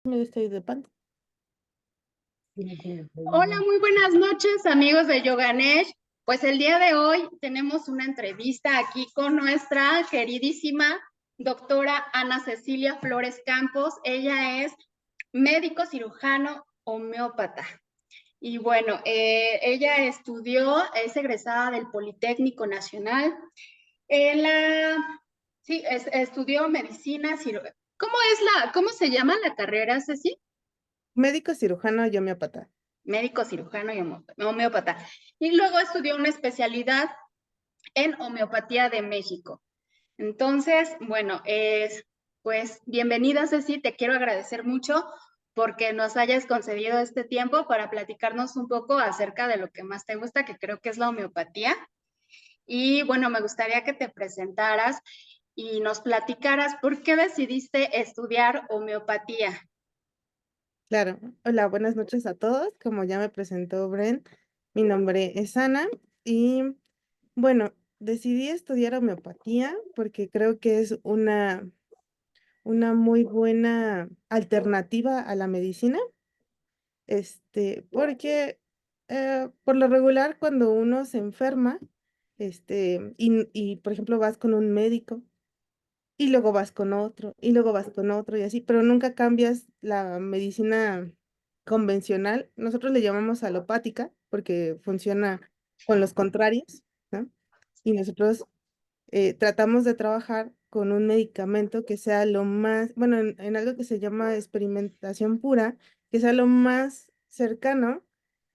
Me estoy de pan. Hola, muy buenas noches, amigos de Yoganesh. Pues el día de hoy tenemos una entrevista aquí con nuestra queridísima doctora Ana Cecilia Flores Campos. Ella es médico cirujano homeópata. Y bueno, ella es egresada del Politécnico Nacional. En la, sí, estudió medicina, cómo se llama la carrera, Ceci? Médico cirujano y homeópata. Médico cirujano y homeópata. Y luego estudió una especialidad en homeopatía de México. Entonces, bueno, pues bienvenida Ceci, te quiero agradecer mucho porque nos hayas concedido este tiempo para platicarnos un poco acerca de lo que más te gusta, que creo que es la homeopatía. Y bueno, me gustaría que te presentaras y nos platicaras por qué decidiste estudiar homeopatía. Claro. Hola, buenas noches a todos. Como ya me presentó Bren, mi nombre es Ana y bueno, decidí estudiar homeopatía porque creo que es una muy buena alternativa a la medicina. Porque por lo regular cuando uno se enferma, y por ejemplo vas con un médico y luego vas con otro, y luego vas con otro y así, pero nunca cambias la medicina convencional. Nosotros le llamamos alopática porque funciona con los contrarios, ¿no? Y nosotros tratamos de trabajar con un medicamento que sea lo más, bueno, en algo que se llama experimentación pura, que sea lo más cercano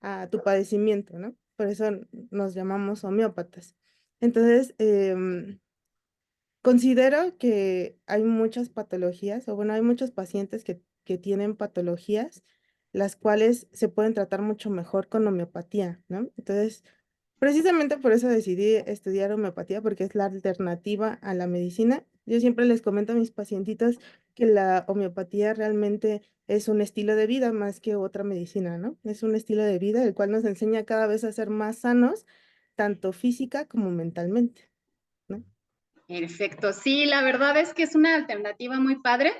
a tu padecimiento, ¿no? Por eso nos llamamos homeópatas. Entonces, considero que hay muchas patologías, o bueno, hay muchos pacientes que tienen patologías, las cuales se pueden tratar mucho mejor con homeopatía, ¿no? Entonces, precisamente por eso decidí estudiar homeopatía, porque es la alternativa a la medicina. Yo siempre les comento a mis pacientitos que la homeopatía realmente es un estilo de vida más que otra medicina, ¿no? Es un estilo de vida el cual nos enseña cada vez a ser más sanos, tanto física como mentalmente, ¿no? Perfecto, sí, la verdad es que es una alternativa muy padre.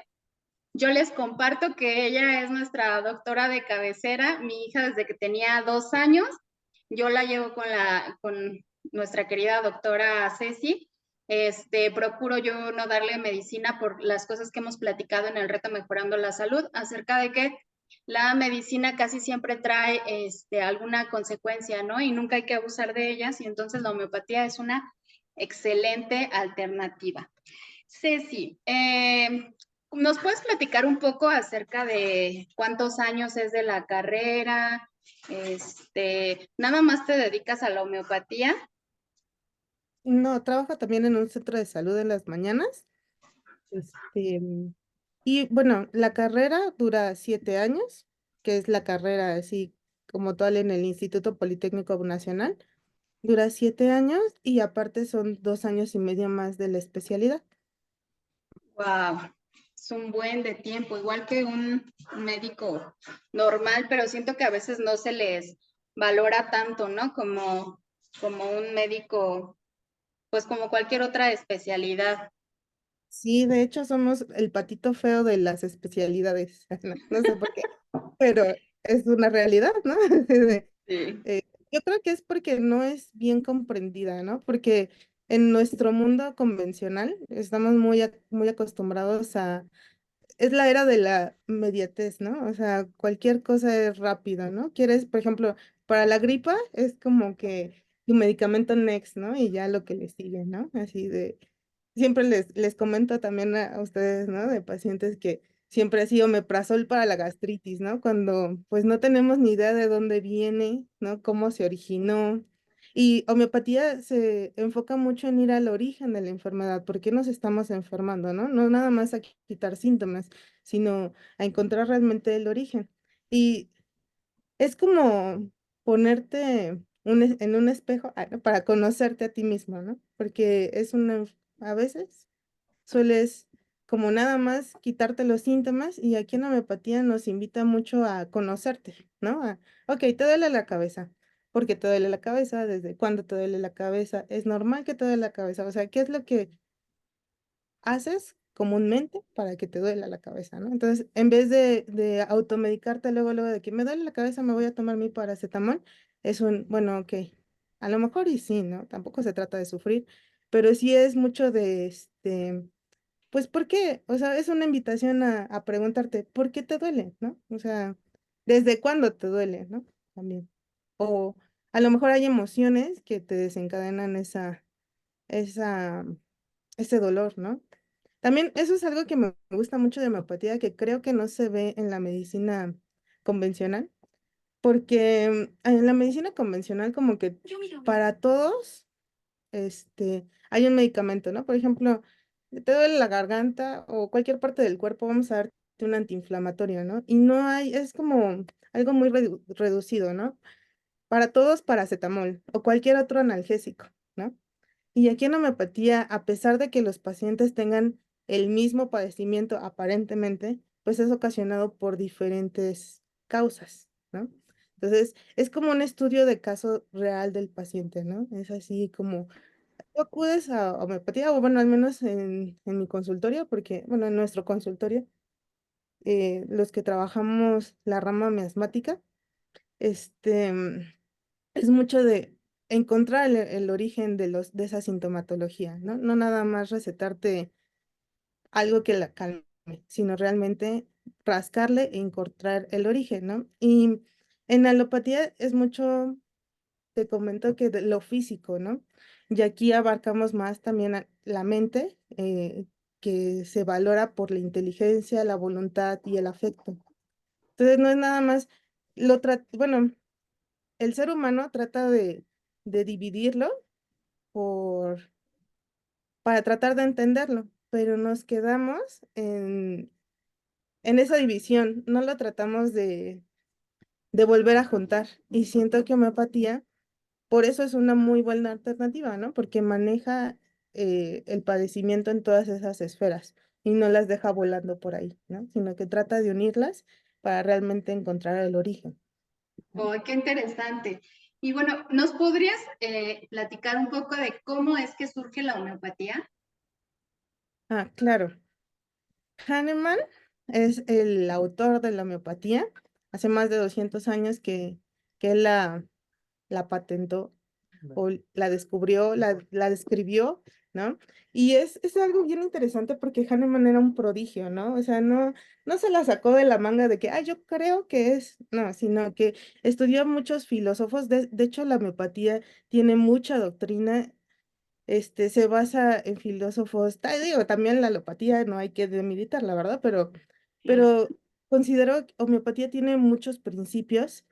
Yo les comparto que ella es nuestra doctora de cabecera, mi hija desde que tenía 2 años. Yo la llevo con nuestra querida doctora Ceci. Procuro yo no darle medicina por las cosas que hemos platicado en el reto Mejorando la Salud, acerca de que la medicina casi siempre trae alguna consecuencia, ¿no? Y nunca hay que abusar de ellas, y entonces la homeopatía es una excelente alternativa. Ceci, ¿nos puedes platicar un poco acerca de cuántos años es de la carrera? ¿Nada más te dedicas a la homeopatía? No, trabajo también en un centro de salud en las mañanas. Este, y bueno, la carrera dura 7 años, que es la carrera así como tal en el Instituto Politécnico Nacional. Dura 7 años y aparte son 2 años y medio más de la especialidad. Wow, es un buen de tiempo, igual que un médico normal, pero siento que a veces no se les valora tanto, ¿no? Como un médico, pues como cualquier otra especialidad. Sí, de hecho somos el patito feo de las especialidades. No sé por qué, pero es una realidad, ¿no? Sí. Yo creo que es porque no es bien comprendida, ¿no? Porque en nuestro mundo convencional estamos muy acostumbrados a, es la era de la inmediatez, ¿no? O sea, cualquier cosa es rápida, ¿no? Quieres, por ejemplo, para la gripa es como que tu medicamento next, ¿no? Y ya lo que le sigue, ¿no? Así de, siempre les comento también a ustedes, ¿no? De pacientes que siempre ha sido omeprazol para la gastritis, ¿no? Cuando pues no tenemos ni idea de dónde viene, ¿no? Cómo se originó. Y homeopatía se enfoca mucho en ir al origen de la enfermedad, por qué nos estamos enfermando, ¿no? No nada más a quitar síntomas, sino a encontrar realmente el origen. Y es como ponerte en un espejo ¿no? Para conocerte a ti mismo, ¿no? Porque a veces sueles como nada más quitarte los síntomas y aquí en la homeopatía nos invita mucho a conocerte, ¿no? Ok, te duele la cabeza. ¿Por qué te duele la cabeza? ¿Desde cuándo te duele la cabeza? ¿Es normal que te duele la cabeza? O sea, ¿qué es lo que haces comúnmente para que te duela la cabeza, ¿no? Entonces, en vez de automedicarte luego de que me duele la cabeza, me voy a tomar mi paracetamol, es un, bueno, ok, a lo mejor y sí, ¿no? Tampoco se trata de sufrir, pero sí es mucho de, pues, ¿por qué? O sea, es una invitación a preguntarte, ¿por qué te duele, no? O sea, ¿desde cuándo te duele, no? También. O a lo mejor hay emociones que te desencadenan esa, ese dolor, ¿no? También eso es algo que me gusta mucho de homeopatía, que creo que no se ve en la medicina convencional, porque en la medicina convencional como que para todos hay un medicamento, ¿no? Por ejemplo, te duele la garganta o cualquier parte del cuerpo, vamos a darte un antiinflamatorio, ¿no? Y no hay, es como algo muy reducido, ¿no? Para todos paracetamol o cualquier otro analgésico, ¿no? Y aquí en homeopatía, a pesar de que los pacientes tengan el mismo padecimiento aparentemente, pues es ocasionado por diferentes causas, ¿no? Entonces, es como un estudio de caso real del paciente, ¿no? Es así como tú acudes a homeopatía, o bueno, al menos en mi consultorio, porque, bueno, en nuestro consultorio, los que trabajamos la rama miasmática, este, es mucho de encontrar el origen de esa sintomatología, ¿no? No nada más recetarte algo que la calme, sino realmente rascarle e encontrar el origen, ¿no? Y en alopatía es mucho, te comento que de lo físico, ¿no? Y aquí abarcamos más también la mente, que se valora por la inteligencia, la voluntad y el afecto. Entonces no es nada más, bueno, el ser humano trata de dividirlo por, para tratar de entenderlo, pero nos quedamos en esa división, no lo tratamos de volver a juntar. Y siento que homeopatía, por eso es una muy buena alternativa, ¿no? Porque maneja el padecimiento en todas esas esferas y no las deja volando por ahí, ¿no? Sino que trata de unirlas para realmente encontrar el origen. Oh, qué interesante. Y bueno, ¿nos podrías platicar un poco de cómo es que surge la homeopatía? Ah, claro. Hahnemann es el autor de la homeopatía. Hace más de 200 años que él la patentó o la descubrió, la describió, ¿no? Y es algo bien interesante porque Hahnemann era un prodigio, ¿no? O sea, no se la sacó de la manga de que, ah, yo creo que es, no, sino que estudió a muchos filósofos. De hecho, la homeopatía tiene mucha doctrina, se basa en filósofos, digo, también la alopatía no hay que demilitar, la verdad, pero considero que homeopatía tiene muchos principios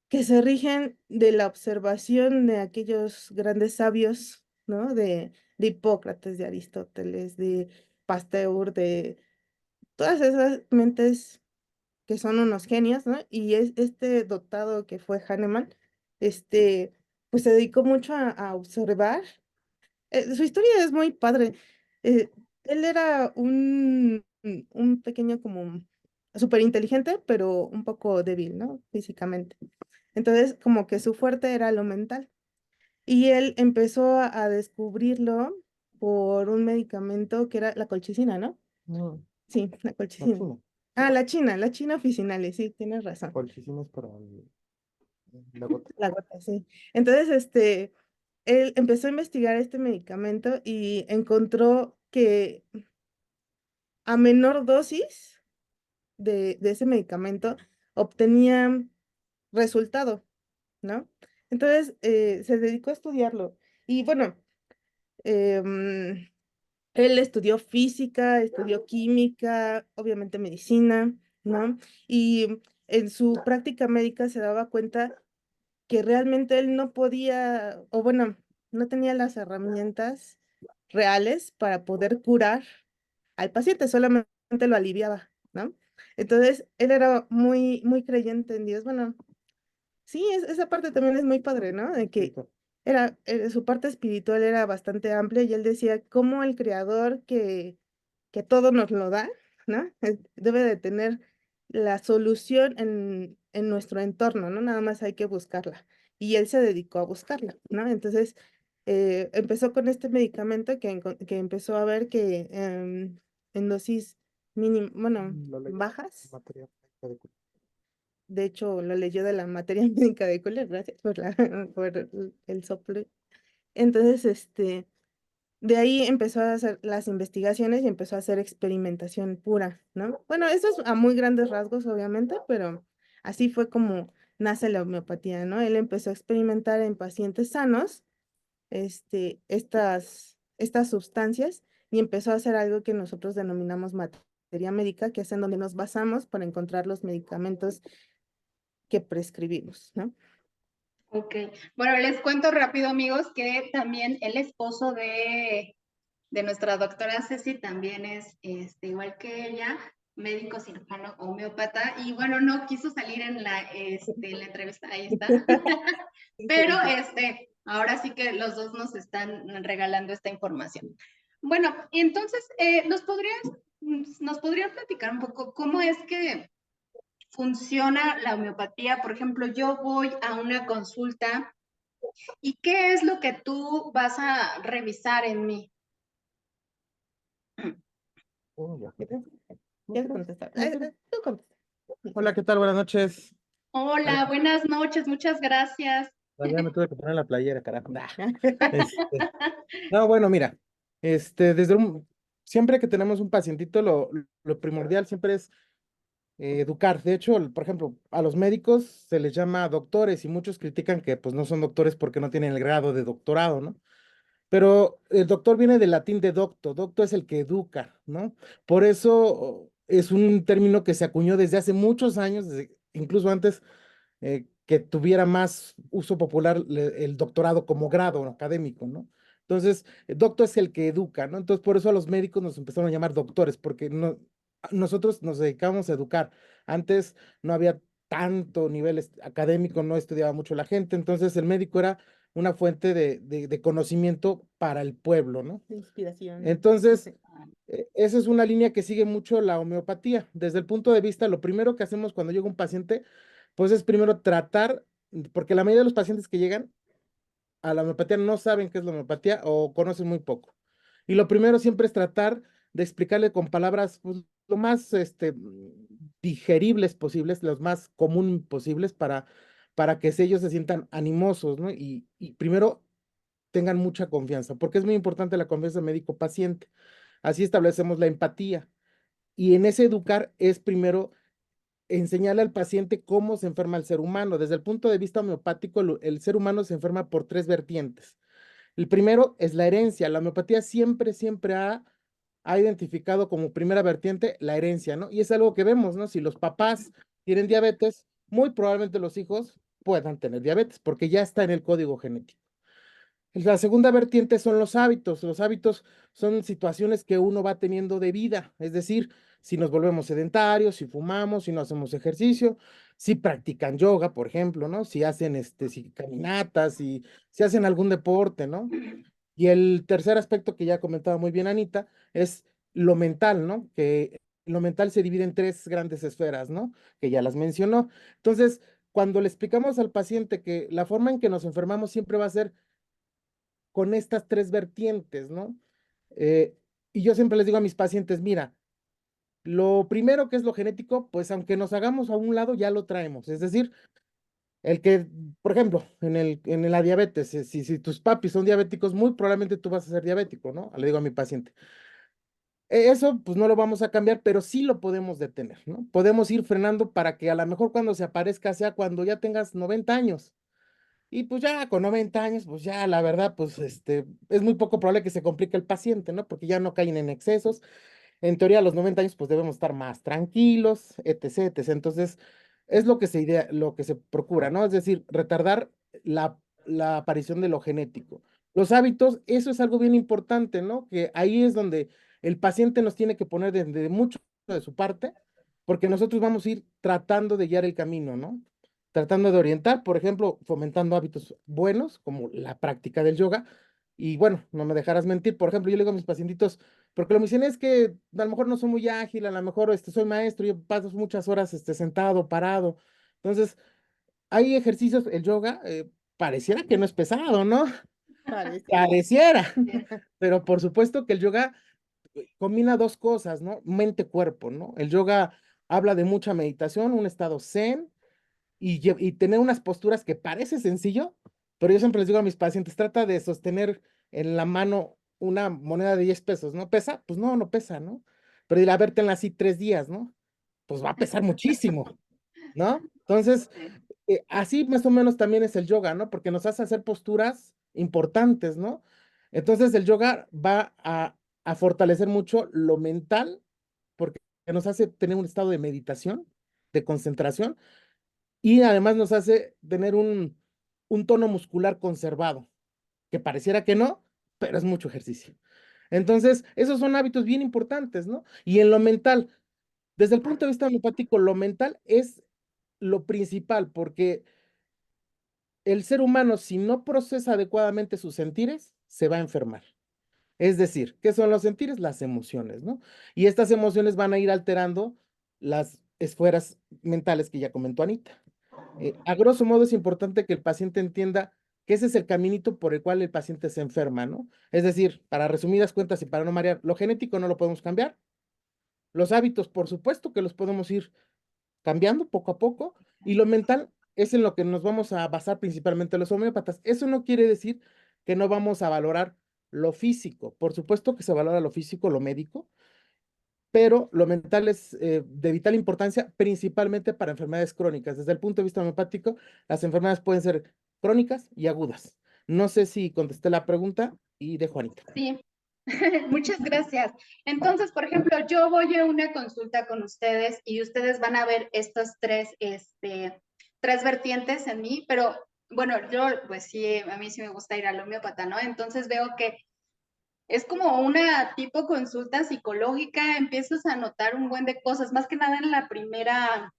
que se rigen de la observación de aquellos grandes sabios, ¿no? De Hipócrates, de Aristóteles, de Pasteur, de todas esas mentes que son unos genios, ¿no? Y es este dotado que fue Hahnemann, este, pues se dedicó mucho a observar. Su historia es muy padre. Él era un pequeño como súper inteligente, pero un poco débil, ¿no? Físicamente. Entonces, como que su fuerte era lo mental. Y él empezó a descubrirlo por un medicamento que era la colchicina, ¿no? No, Sí, la la colchicina. China. Ah, la China oficinales, sí, tienes razón. Colchicina es para la gota. La gota, sí. Entonces, él empezó a investigar este medicamento y encontró que a menor dosis de ese medicamento obtenía resultado, ¿no? Entonces, se dedicó a estudiarlo. Y bueno, em, él estudió física, estudió química, obviamente medicina, ¿no? Y en su práctica médica se daba cuenta que realmente él no podía, o bueno, no tenía las herramientas reales para poder curar al paciente, solamente lo aliviaba, ¿no? Entonces, él era muy, muy creyente en Dios. Bueno, sí, esa parte también es muy padre, ¿no? De Sí, que su parte espiritual era bastante amplia y él decía, cómo el creador que todo nos lo da, ¿no? Debe de tener la solución en nuestro entorno, ¿no? Nada más hay que buscarla. Y él se dedicó a buscarla, ¿no? Entonces, empezó con este medicamento que empezó a ver que en dosis mínimas, bueno, Lo leí en bajas. materia médica de cultura. De hecho, lo leyó de la materia médica de Cooler, gracias por por el sople. Entonces, de ahí empezó a hacer las investigaciones y empezó a hacer experimentación pura, ¿no? Bueno, eso es a muy grandes rasgos, obviamente, pero así fue como nace la homeopatía, ¿no? Él empezó a experimentar en pacientes sanos, estas sustancias y empezó a hacer algo que nosotros denominamos materia médica, que es en donde nos basamos para encontrar los medicamentos que prescribimos, ¿no? Ok, bueno, les cuento rápido, amigos, que también el esposo de nuestra doctora Ceci también es igual que ella, médico cirujano homeópata, y bueno, no quiso salir en la entrevista, ahí está, pero ahora sí que los dos nos están regalando esta información. Bueno, entonces, ¿nos podrías platicar un poco cómo es que funciona la homeopatía? Por ejemplo, yo voy a una consulta y ¿qué es lo que tú vas a revisar en mí? Ya. ¿Quieres contestar? Tú contesta. Hola, ¿qué tal? Buenas noches. Hola, buenas noches, muchas gracias. Ya me tuve que poner la playera, carajo. Nah. Este, No, bueno, mira, siempre que tenemos un pacientito, lo primordial siempre es educar. De hecho, por ejemplo, a los médicos se les llama doctores y muchos critican que pues no son doctores porque no tienen el grado de doctorado, ¿no? Pero el doctor viene del latín de docto, docto es el que educa, ¿no? Por eso es un término que se acuñó desde hace muchos años, incluso antes que tuviera más uso popular el doctorado como grado académico, ¿no? Entonces, el doctor es el que educa, ¿no? Entonces, por eso a los médicos nos empezaron a llamar doctores, porque nosotros nos dedicamos a educar. Antes no había tanto nivel académico, no estudiaba mucho la gente, entonces el médico era una fuente de conocimiento para el pueblo, ¿no? De inspiración. Entonces, esa es una línea que sigue mucho la homeopatía. Desde el punto de vista, lo primero que hacemos cuando llega un paciente, pues es primero tratar, porque la mayoría de los pacientes que llegan a la homeopatía no saben qué es la homeopatía o conocen muy poco. Y lo primero siempre es tratar de explicarle con palabras pues, lo más digeribles posibles, los más común posibles para que ellos se sientan animosos, ¿no? Y primero tengan mucha confianza, porque es muy importante la confianza médico-paciente. Así establecemos la empatía. Y en ese educar es primero enseñarle al paciente cómo se enferma el ser humano. Desde el punto de vista homeopático, el ser humano se enferma por tres vertientes. El primero es la herencia. La homeopatía siempre ha identificado como primera vertiente la herencia, ¿no? Y es algo que vemos, ¿no? Si los papás tienen diabetes, muy probablemente los hijos puedan tener diabetes, porque ya está en el código genético. La segunda vertiente son los hábitos. Los hábitos son situaciones que uno va teniendo de vida, es decir, si nos volvemos sedentarios, si fumamos, si no hacemos ejercicio, si practican yoga, por ejemplo, ¿no? Si hacen si caminatas, si hacen algún deporte, ¿no? Y el tercer aspecto que ya comentaba muy bien Anita es lo mental, ¿no? Que lo mental se divide en tres grandes esferas, ¿no? Que ya las mencionó. Entonces, cuando le explicamos al paciente que la forma en que nos enfermamos siempre va a ser con estas tres vertientes, ¿no? Eh, y yo siempre les digo a mis pacientes, mira, lo primero que es lo genético, pues aunque nos hagamos a un lado, ya lo traemos. Es decir, el que, por ejemplo, en la diabetes, si tus papis son diabéticos, muy probablemente tú vas a ser diabético, ¿no? Le digo a mi paciente. Eso, pues no lo vamos a cambiar, pero sí lo podemos detener, ¿no? Podemos ir frenando para que a lo mejor cuando se aparezca sea cuando ya tengas 90 años. Y pues ya con 90 años, pues ya la verdad, pues es muy poco probable que se complique el paciente, ¿no? Porque ya no caen en excesos. En teoría, a los 90 años, pues debemos estar más tranquilos, etc., etc. Entonces, es lo que se procura, ¿no? Es decir, retardar la aparición de lo genético. Los hábitos, eso es algo bien importante, ¿no? Que ahí es donde el paciente nos tiene que poner de mucho de su parte, porque nosotros vamos a ir tratando de guiar el camino, ¿no? Tratando de orientar, por ejemplo, fomentando hábitos buenos, como la práctica del yoga. Y bueno, no me dejarás mentir, por ejemplo, yo le digo a mis pacientitos, porque lo me dicen es que a lo mejor no soy muy ágil, a lo mejor soy maestro, yo paso muchas horas sentado, parado. Entonces, hay ejercicios, el yoga pareciera que no es pesado, ¿no? Parece. Pareciera, pero por supuesto que el yoga combina dos cosas, ¿no? Mente-cuerpo, ¿no? El yoga habla de mucha meditación, un estado zen y tener unas posturas que parece sencillo, pero yo siempre les digo a mis pacientes, trata de sostener en la mano una moneda de 10 pesos, ¿no? ¿Pesa? Pues no, no pesa, ¿no? Pero ir a vértela así 3 días, ¿no? Pues va a pesar muchísimo, ¿no? Entonces, Sí. así más o menos también es el yoga, ¿no? Porque nos hace hacer posturas importantes, ¿no? Entonces el yoga va a fortalecer mucho lo mental, porque nos hace tener un estado de meditación, de concentración, y además nos hace tener un tono muscular conservado, que pareciera que no, pero es mucho ejercicio. Entonces, esos son hábitos bien importantes, ¿no? Y en lo mental, desde el punto de vista homeopático, lo mental es lo principal, porque el ser humano, si no procesa adecuadamente sus sentires, se va a enfermar. Es decir, ¿qué son los sentires? Las emociones, ¿no? Y estas emociones van a ir alterando las esferas mentales que ya comentó Anita. A grosso modo es importante que el paciente entienda que ese es el caminito por el cual el paciente se enferma, ¿no? Es decir, para resumidas cuentas y para no marear, lo genético no lo podemos cambiar, los hábitos, por supuesto que los podemos ir cambiando poco a poco, y lo mental es en lo que nos vamos a basar principalmente los homeópatas. Eso no quiere decir que no vamos a valorar lo físico, por supuesto que se valora lo físico, lo médico, pero lo mental es de vital importancia principalmente para enfermedades crónicas. Desde el punto de vista homeopático, las enfermedades pueden ser crónicas y agudas. No sé si contesté la pregunta y dejo a Anita. Sí, muchas gracias. Entonces, por ejemplo, yo voy a una consulta con ustedes y ustedes van a ver estas tres vertientes en mí, pero bueno, yo pues sí, a mí sí me gusta ir al homeópata, ¿no? Entonces veo que es como una tipo consulta psicológica, empiezas a notar un buen de cosas, más que nada en las primeras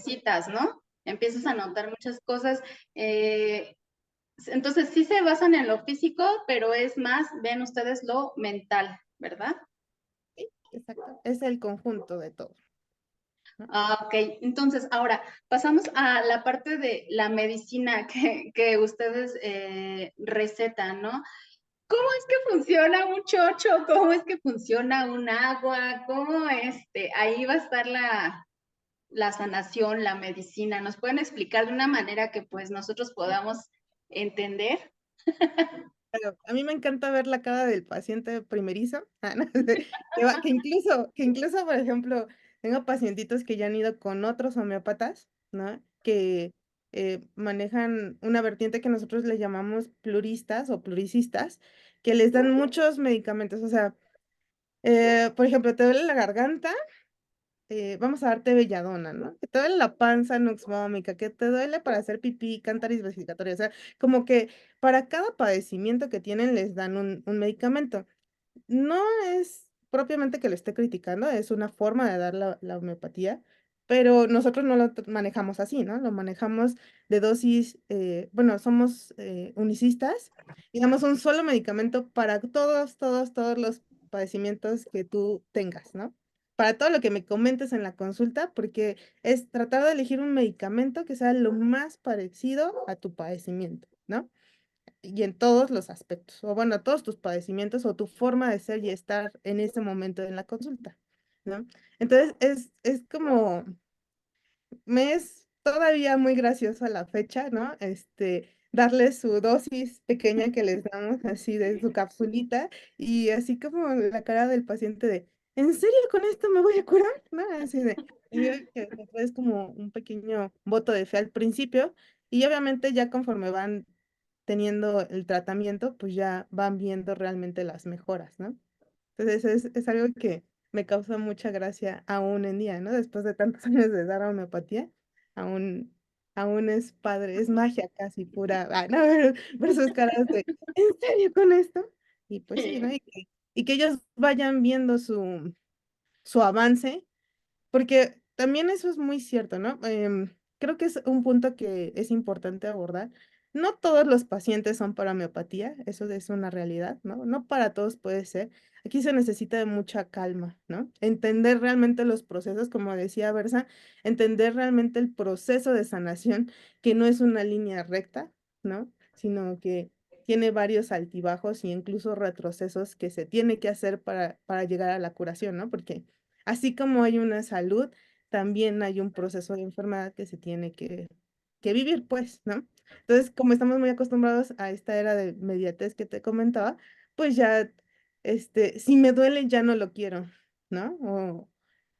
citas, ¿no? Empiezas a notar muchas cosas. Entonces sí se basan en lo físico, pero es más, ven ustedes lo mental, ¿verdad? Sí, exacto. Es el conjunto de todo, ¿no? Ah, ok, entonces ahora pasamos a la parte de la medicina que ustedes recetan, ¿no? ¿Cómo es que funciona un chocho? ¿Cómo es que funciona un agua? ¿Cómo ahí va a estar la sanación, la medicina? ¿Nos pueden explicar de una manera que pues nosotros podamos entender? Pero a mí me encanta ver la cara del paciente primerizo, ¿no? que incluso, por ejemplo, tengo pacientitos que ya han ido con otros homeópatas, ¿no? Que manejan una vertiente que nosotros le llamamos pluristas o pluricistas, que les dan muchos medicamentos. O sea, por ejemplo, te duele la garganta, vamos a darte belladona, ¿no? Que te duele la panza nux vomica, que te duele para hacer pipí, cántaris vesicatoria, o sea, como que para cada padecimiento que tienen les dan un medicamento. No es propiamente que lo esté criticando, es una forma de dar la homeopatía, pero nosotros no lo manejamos así, ¿no? Lo manejamos de dosis, bueno, somos unicistas y damos un solo medicamento para todos los padecimientos que tú tengas, ¿no? Para todo lo que me comentes en la consulta, porque es tratar de elegir un medicamento que sea lo más parecido a tu padecimiento, ¿no? Y en todos los aspectos, o bueno, todos tus padecimientos o tu forma de ser y estar en ese momento en la consulta, ¿no? Entonces, es como, me es todavía muy gracioso a la fecha, ¿no? Darles su dosis pequeña que les damos así de su capsulita y así como la cara del paciente de, ¿en serio con esto me voy a curar? ¿No? Así de, y veo que es como un pequeño voto de fe al principio y obviamente ya conforme van teniendo el tratamiento, pues ya van viendo realmente las mejoras, ¿no? Entonces es algo que me causa mucha gracia aún en día, ¿no? Después de tantos años de dar homeopatía, aún, aún es padre, es magia casi pura, ¿no? Ver sus caras de, ¿en serio con esto? Y pues sí, ¿no? Y que ellos vayan viendo su avance porque también eso es muy cierto, ¿no? Creo que es un punto que es importante abordar. No todos los pacientes son para homeopatía, eso es una realidad, ¿no? No para todos puede ser. Aquí se necesita de mucha calma, ¿no? Entender realmente los procesos, como decía Bersa, entender realmente el proceso de sanación, que no es una línea recta, ¿no? Sino que tiene varios altibajos y incluso retrocesos que se tiene que hacer para llegar a la curación, ¿no? Porque así como hay una salud, también hay un proceso de enfermedad que se tiene que vivir, pues, ¿no? Entonces, como estamos muy acostumbrados a esta era de inmediatez que te comentaba, pues ya, si me duele, ya no lo quiero, ¿no? O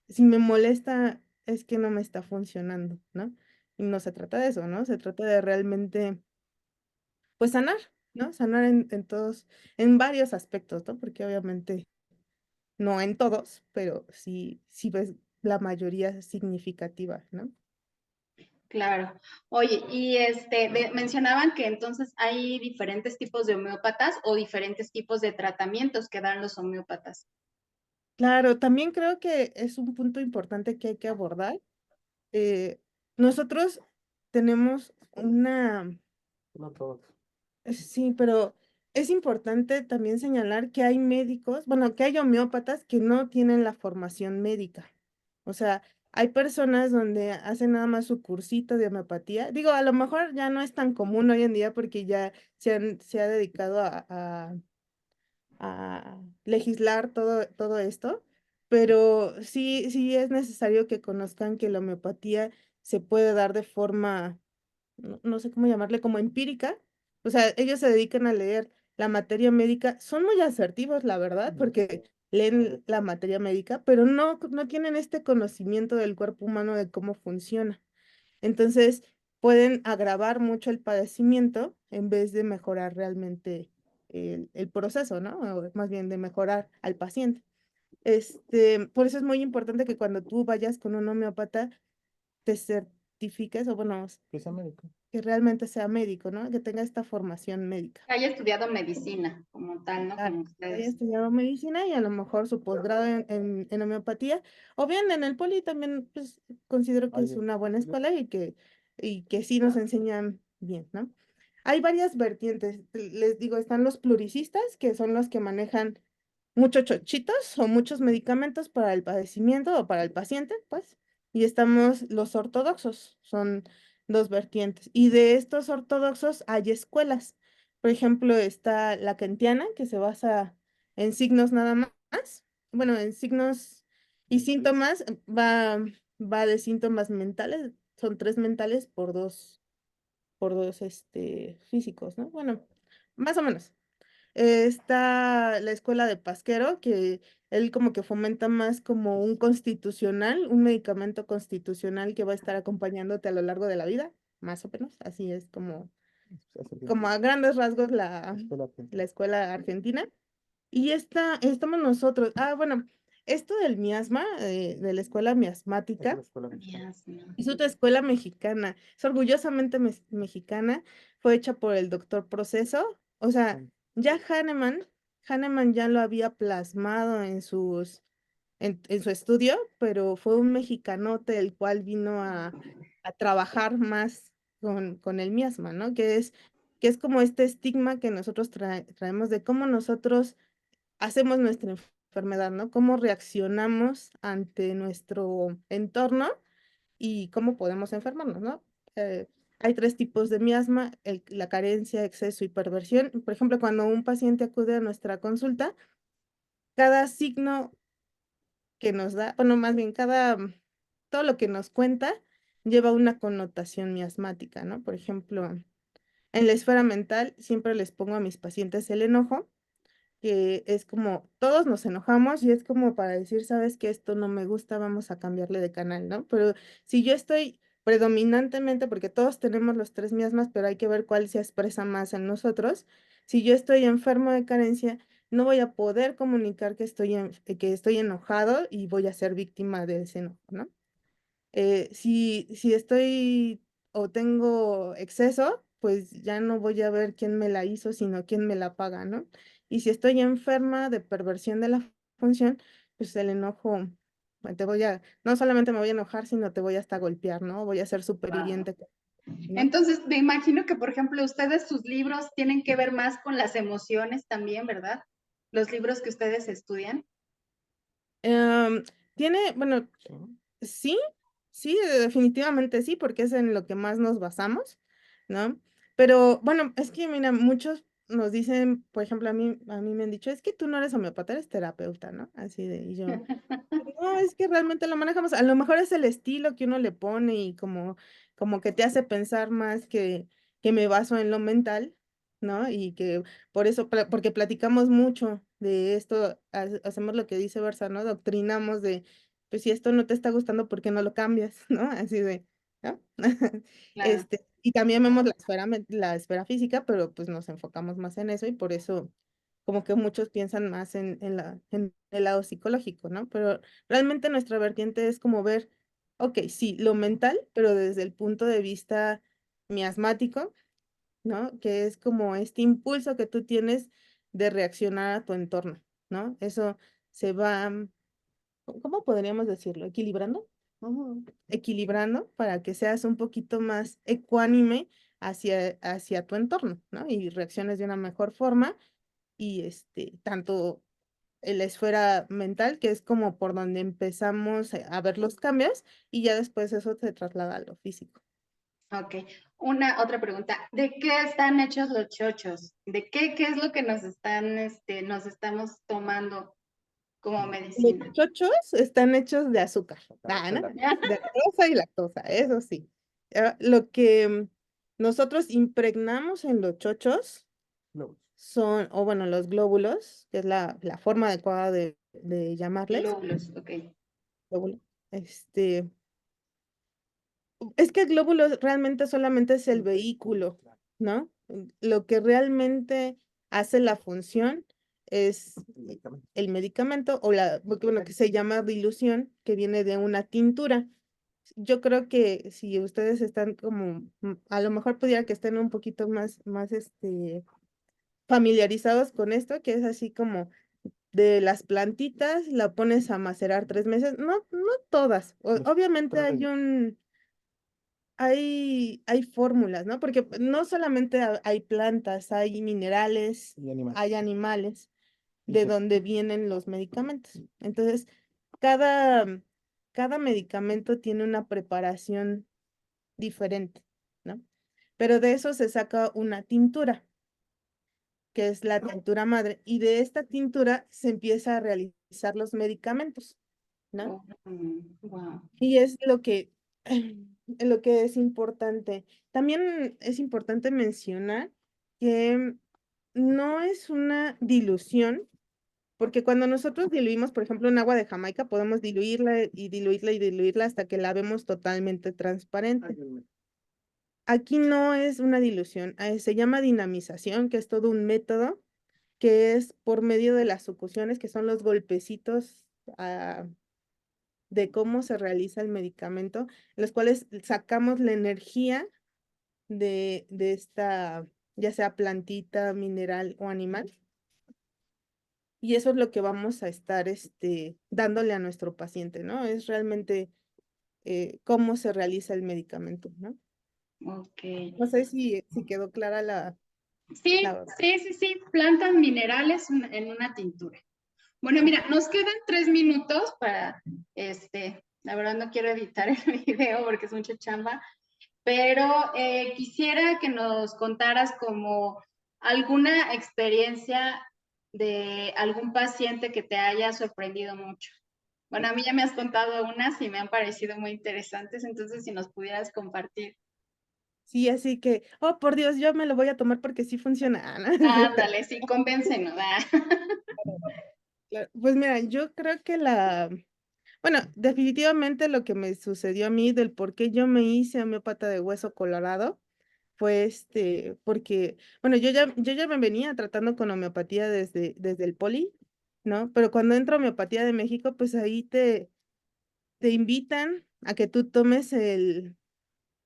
si me molesta, es que no me está funcionando, ¿no? Y no se trata de eso, ¿no? Se trata de realmente, pues, sanar, ¿no? Sanar en todos, en varios aspectos, ¿no? Porque obviamente no en todos, pero sí ves la mayoría significativa, ¿no? Claro. Oye, y mencionaban que entonces hay diferentes tipos de homeópatas o diferentes tipos de tratamientos que dan los homeópatas. Claro, también creo que es un punto importante que hay que abordar. Eh, Nosotros tenemos una, No todos. sí, pero es importante también señalar que hay médicos, bueno, que hay homeópatas que no tienen la formación médica. O sea, hay personas donde hacen nada más su cursito de homeopatía. Digo, a lo mejor ya no es tan común hoy en día porque ya se ha dedicado a legislar todo esto, pero sí es necesario que conozcan que la homeopatía se puede dar de forma, no sé cómo llamarle, como empírica. O sea, ellos se dedican a leer la materia médica, son muy asertivos, la verdad, porque leen la materia médica, pero no tienen este conocimiento del cuerpo humano de cómo funciona. Entonces, pueden agravar mucho el padecimiento en vez de mejorar realmente el proceso, ¿no? O más bien de mejorar al paciente. Por eso es muy importante que cuando tú vayas con un homeópata, te certifiques, o bueno, Que sea médico. que realmente sea médico, ¿no? Que tenga esta formación médica. Que haya estudiado medicina como tal, ¿no? Claro, Como que haya ustedes. estudiado medicina y a lo mejor su posgrado en homeopatía, o bien en el poli también, pues considero que es Oye, una buena escuela y que sí nos enseñan bien, ¿no? Hay varias vertientes, les digo, están los pluricistas, que son los que manejan muchos chochitos o muchos medicamentos para el padecimiento o para el paciente, pues, y estamos los ortodoxos, son dos vertientes, y de estos ortodoxos hay escuelas. Por ejemplo, está la kantiana, que se basa en signos nada más. Bueno, en signos y síntomas, va de síntomas mentales, son tres mentales por dos, físicos, ¿no? Bueno, más o menos. Está la escuela de Pasquero, que él como que fomenta más como un constitucional, un medicamento constitucional que va a estar acompañándote a lo largo de la vida, más o menos. Así es como a grandes rasgos la escuela argentina. Y estamos nosotros. Ah, bueno, esto del miasma, de la escuela miasmática, Miasma. es otra escuela mexicana. Es orgullosamente mexicana. Fue hecha por el doctor Proceso. O sea, ya Hahnemann ya lo había plasmado en su estudio, pero fue un mexicanote el cual vino a trabajar más con el miasma, ¿no? Que es como este estigma que nosotros traemos de cómo nosotros hacemos nuestra enfermedad, ¿no? Cómo reaccionamos ante nuestro entorno y cómo podemos enfermarnos, ¿no? Hay tres tipos de miasma, la carencia, exceso y perversión. Por ejemplo, cuando un paciente acude a nuestra consulta, cada signo que nos da, bueno, más bien todo lo que nos cuenta lleva una connotación miasmática, ¿no? Por ejemplo, en la esfera mental siempre les pongo a mis pacientes el enojo, que es como todos nos enojamos y es como para decir, sabes que esto no me gusta, vamos a cambiarle de canal, ¿no? Pero si yo estoy predominantemente, porque todos tenemos los tres miasmas, pero hay que ver cuál se expresa más en nosotros, si yo estoy enfermo de carencia, no voy a poder comunicar que estoy enojado y voy a ser víctima de ese enojo, ¿no? Si estoy o tengo exceso, pues ya no voy a ver quién me la hizo, sino quién me la paga, ¿no? Y si estoy enferma de perversión de la función, pues el enojo, no solamente me voy a enojar, sino te voy hasta golpear, ¿no? Voy a ser súper Wow. hiriente, ¿no? Entonces, me imagino que, por ejemplo, ustedes, sus libros tienen que ver más con las emociones también, ¿verdad? Los libros que ustedes estudian. Em, bueno, sí, sí, definitivamente sí, porque es en lo que más nos basamos, ¿no? Pero bueno, es que mira, muchos nos dicen, por ejemplo, a mí me han dicho, es que tú no eres homeopata, eres terapeuta, ¿no? Así de, y yo, no, es que realmente lo manejamos, a lo mejor es el estilo que uno le pone y como que te hace pensar más que me baso en lo mental, ¿no? Y que por eso, porque platicamos mucho de esto, hacemos lo que dice Versa, ¿no? Doctrinamos de, pues si esto no te está gustando, ¿por qué no lo cambias? ¿No? Así de, ¿no? Claro, Y también vemos la esfera física, pero pues nos enfocamos más en eso y por eso como que muchos piensan más en el lado psicológico, ¿no? Pero realmente nuestra vertiente es como ver, ok, sí, lo mental, pero desde el punto de vista miasmático, ¿no? Que es como este impulso que tú tienes de reaccionar a tu entorno, ¿no? Eso se va, ¿cómo podríamos decirlo? ¿Equilibrando? Equilibrando para que seas un poquito más ecuánime hacia tu entorno, ¿no? Y reacciones de una mejor forma y tanto en la esfera mental, que es como por donde empezamos a ver los cambios, y ya después eso se traslada a lo físico. ok. Una otra pregunta. ¿De qué están hechos los chochos? ¿Qué es lo que nos estamos tomando como Los medicina? chochos están hechos de azúcar, ¿no? De lactosa y lactosa, eso sí. Lo que nosotros impregnamos en los chochos son, o bueno, los glóbulos, que es la forma adecuada de llamarles, Glóbulos, ok. glóbulo, es que el glóbulo realmente solamente es el vehículo, ¿no? Lo que realmente hace la función es el medicamento o bueno, que se llama dilución, que viene de una tintura. Yo creo que si ustedes están como, a lo mejor pudiera que estén un poquito más familiarizados con esto, que es así como de las plantitas, la pones a macerar 3 meses, no todas, obviamente hay fórmulas, ¿no? Porque no solamente hay plantas, hay minerales, Y animales. hay animales Y de se- donde vienen los medicamentos. Entonces, cada, cada medicamento tiene una preparación diferente, ¿no? Pero de eso se saca una tintura, que es la tintura madre, y de esta tintura se empieza a realizar los medicamentos, ¿no? Oh, wow. Y es lo que es importante. También es importante mencionar que no es una dilución, porque cuando nosotros diluimos, por ejemplo, un agua de Jamaica, podemos diluirla y diluirla y diluirla hasta que la vemos totalmente transparente. Aquí no es una dilución, se llama dinamización, que es todo un método que es por medio de las sucusiones, que son los golpecitos de cómo se realiza el medicamento, en los cuales sacamos la energía de esta, ya sea plantita, mineral o animal. Y eso es lo que vamos a estar dándole a nuestro paciente, ¿no? Es realmente cómo se realiza el medicamento, ¿no? Ok. No sé si quedó clara Sí, la... sí. Plantas minerales en una tintura. Bueno, mira, nos quedan 3 minutos para, la verdad no quiero editar el video porque es mucha chamba, pero quisiera que nos contaras como alguna experiencia de algún paciente que te haya sorprendido mucho. Bueno, a mí ya me has contado unas y me han parecido muy interesantes, entonces si nos pudieras compartir. Sí, así que, oh, por Dios, yo me lo voy a tomar porque sí funciona. ¿No? Es cierto. Ándale, sí, convéncenos. Claro. Pues mira, yo creo que bueno, definitivamente lo que me sucedió a mí del por qué yo me hice homeópata de hueso colorado fue porque, bueno, yo ya me venía tratando con homeopatía desde el poli, ¿no? Pero cuando entro a homeopatía de México, pues ahí te invitan a que tú tomes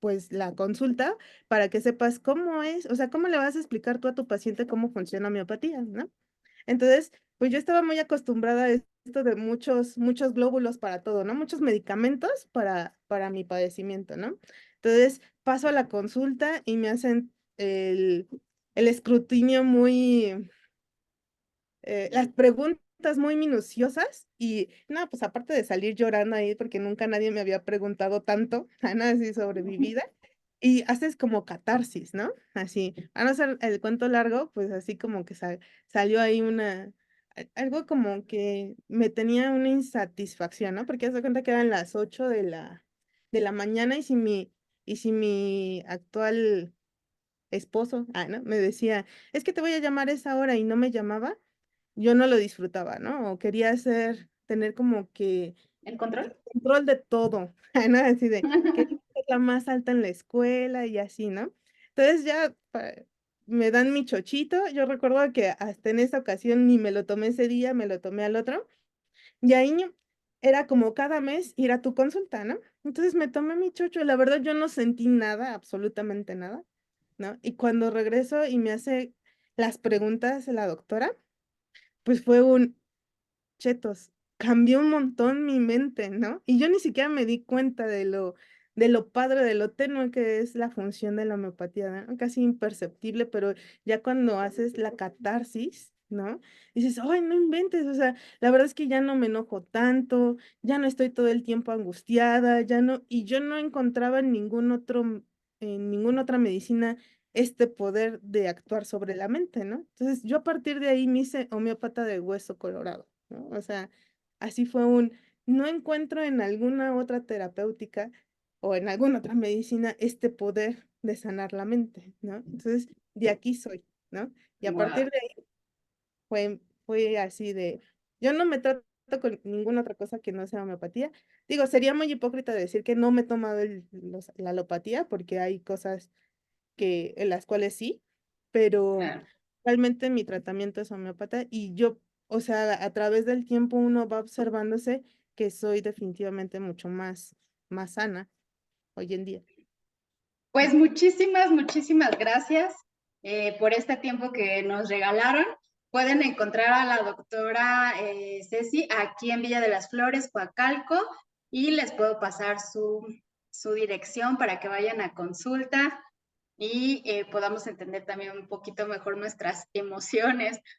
pues la consulta para que sepas cómo es, o sea, cómo le vas a explicar tú a tu paciente cómo funciona homeopatía, ¿no? Entonces, pues yo estaba muy acostumbrada a esto de muchos glóbulos para todo, ¿no? Muchos medicamentos para mi padecimiento, ¿no? Entonces, paso a la consulta y me hacen el escrutinio las preguntas muy minuciosas y, no, pues aparte de salir llorando ahí porque nunca nadie me había preguntado tanto, nada así sobre mi vida, y haces como catarsis, ¿no? Así, a no ser el cuento largo, pues así como que salió ahí algo como que me tenía una insatisfacción, ¿no? Porque haz de cuenta que eran las 8 de la mañana y si mi actual esposo, ¿no? Me decía, es que te voy a llamar a esa hora y no me llamaba, yo no lo disfrutaba, ¿no? O quería tener como que ¿El control? el control de todo, ¿no? Así de, quería ser la más alta en la escuela y así, ¿no? Entonces ya me dan mi chochito, yo recuerdo que hasta en esa ocasión ni me lo tomé ese día, me lo tomé al otro, y ahí era como cada mes ir a tu consulta, ¿no? Entonces me tomé mi chocho, la verdad yo no sentí nada, absolutamente nada, ¿no? Y cuando regreso y me hace las preguntas la doctora, pues fue un, chetos, cambió un montón mi mente, ¿no? Y yo ni siquiera me di cuenta de lo padre, de lo tenue que es la función de la homeopatía, ¿no? Casi imperceptible, pero ya cuando haces la catarsis, ¿no? Dices, ay, no inventes, o sea, la verdad es que ya no me enojo tanto, ya no estoy todo el tiempo angustiada, ya no, y yo no encontraba en ninguna otra medicina este poder de actuar sobre la mente, ¿no? Entonces, yo a partir de ahí me hice homeópata de hueso colorado, ¿no? O sea, así fue no encuentro en alguna otra terapéutica o en alguna otra medicina este poder de sanar la mente, ¿no? Entonces, de aquí soy, ¿no? Y a Wow. partir de ahí fue así de, yo no me trato con ninguna otra cosa que no sea homeopatía. Digo, sería muy hipócrita decir que no me he tomado la alopatía porque hay cosas en las cuales sí, pero Claro. realmente mi tratamiento es homeópata y yo, o sea, a través del tiempo uno va observándose que soy definitivamente más sana hoy en día. Pues muchísimas, muchísimas gracias por este tiempo que nos regalaron. Pueden encontrar a la doctora Ceci aquí en Villa de las Flores, Coacalco, y les puedo pasar su dirección para que vayan a consulta y podamos entender también un poquito mejor nuestras emociones,